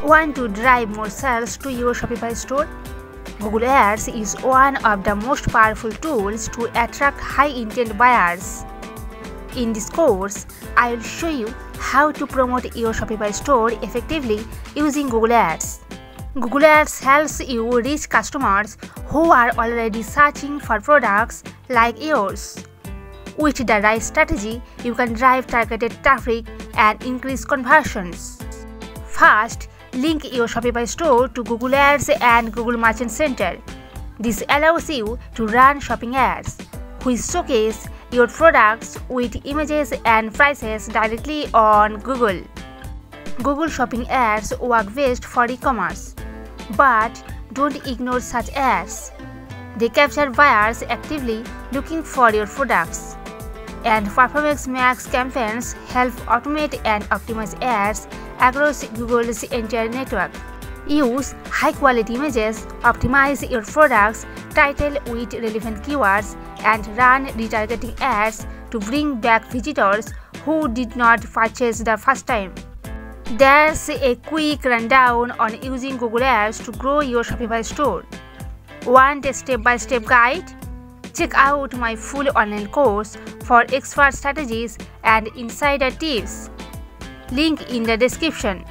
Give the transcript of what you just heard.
Want to drive more sales to your Shopify store? Google Ads is one of the most powerful tools to attract high-intent buyers. In this course, I will show you how to promote your Shopify store effectively using Google Ads. Google Ads helps you reach customers who are already searching for products like yours. With the right strategy, you can drive targeted traffic and increase conversions. First, link your Shopify store to Google Ads and Google Merchant Center. This allows you to run shopping ads, which showcase your products with images and prices directly on Google. Google Shopping ads work best for e-commerce, but don't ignore such ads. They capture buyers actively looking for your products. And Performance Max campaigns help automate and optimize ads across Google's entire network. Use high-quality images, optimize your product's title with relevant keywords, and run retargeting ads to bring back visitors who did not purchase the first time. There's a quick rundown on using Google Ads to grow your Shopify store. Want a step-by-step guide? Check out my full online course for expert strategies and insider tips. Link in the description.